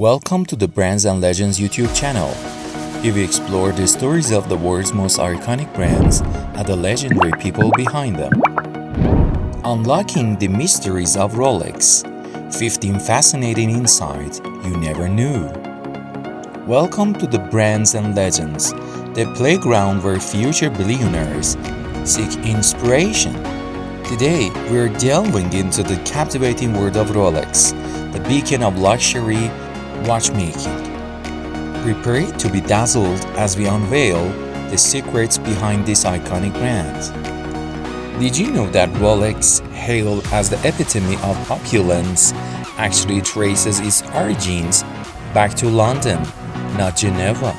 Welcome to the Brands and Legends YouTube channel. Here we explore the stories of the world's most iconic brands and the legendary people behind them. Unlocking the mysteries of Rolex. 15 fascinating insights you never knew. Welcome to the Brands and Legends, the playground where future billionaires seek inspiration. Today, we're delving into the captivating world of Rolex, the beacon of luxury watchmaking. Prepare to be dazzled as we unveil the secrets behind this iconic brand. Did you know that Rolex, hailed as the epitome of opulence, actually traces its origins back to London, not Geneva?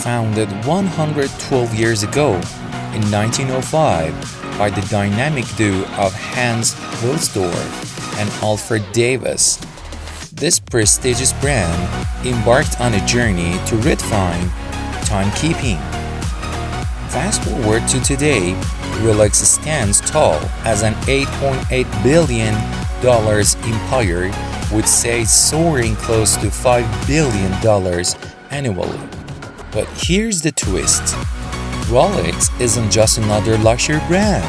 Founded 112 years ago in 1905 by the dynamic duo of Hans Wilsdorf and Alfred Davis, this prestigious brand embarked on a journey to redefine timekeeping. Fast forward to today, Rolex stands tall as an $8.8 billion empire with sales soaring close to $5 billion annually. But here's the twist. Rolex isn't just another luxury brand.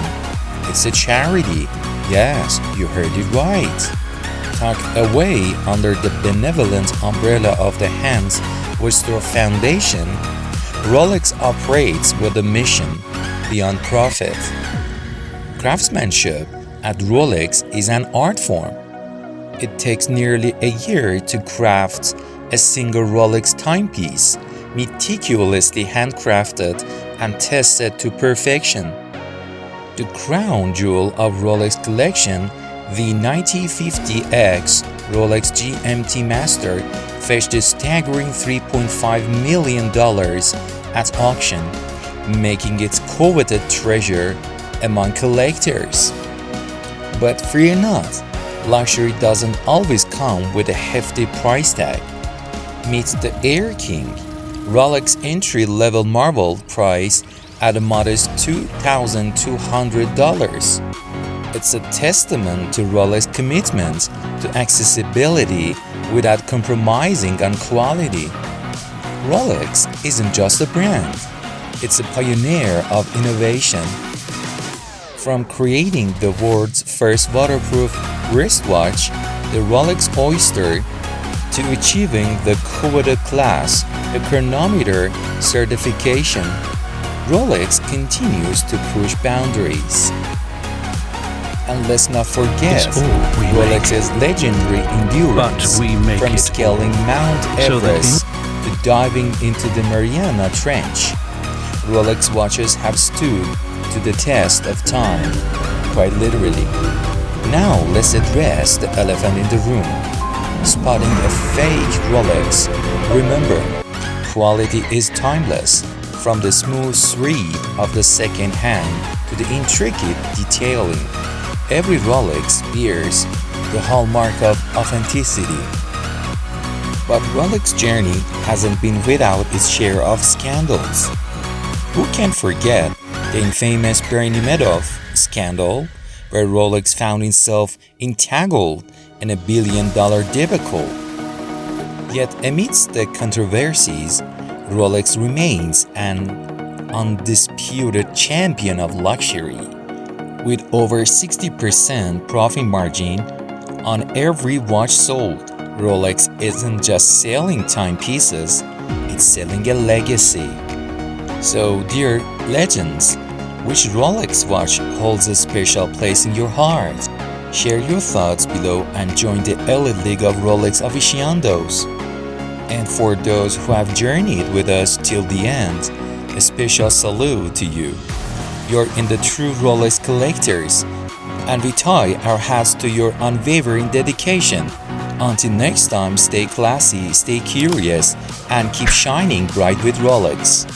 It's a charity. Yes, you heard it right. Tucked away under the benevolent umbrella of the Hans Wilsdorf Foundation, Rolex operates with a mission beyond profit. Craftsmanship at Rolex is an art form. It takes nearly a year to craft a single Rolex timepiece, meticulously handcrafted and tested to perfection. The crown jewel of Rolex collection, the 9050X Rolex GMT Master, fetched a staggering $3.5 million at auction, making it coveted treasure among collectors. But fear not, luxury doesn't always come with a hefty price tag. Meet the Air King, Rolex entry-level marble price at a modest $2,200. It's a testament to Rolex's commitment to accessibility without compromising on quality. Rolex isn't just a brand, it's a pioneer of innovation. From creating the world's first waterproof wristwatch, the Rolex Oyster, to achieving the coveted class, the Chronometer certification, Rolex continues to push boundaries. And let's not forget Rolex's legendary endurance, from scaling Mount Everest to diving into the Mariana Trench. Rolex watches have stood to the test of time, quite literally. Now let's address the elephant in the room. Spotting a fake Rolex. Remember, quality is timeless, from the smooth sweep of the second hand to the intricate detailing. Every Rolex bears the hallmark of authenticity. But Rolex's journey hasn't been without its share of scandals. Who can forget the infamous Bernie Madoff scandal, where Rolex found itself entangled in a billion-dollar debacle? Yet amidst the controversies, Rolex remains an undisputed champion of luxury. With over 60% profit margin on every watch sold, Rolex isn't just selling timepieces, it's selling a legacy. So, dear legends, which Rolex watch holds a special place in your heart? Share your thoughts below and join the elite league of Rolex aficionados. And for those who have journeyed with us till the end, a special salute to you. You're in the true Rolex collectors, and we tie our hats to your unwavering dedication. Until next time, stay classy, stay curious, and keep shining bright with Rolex.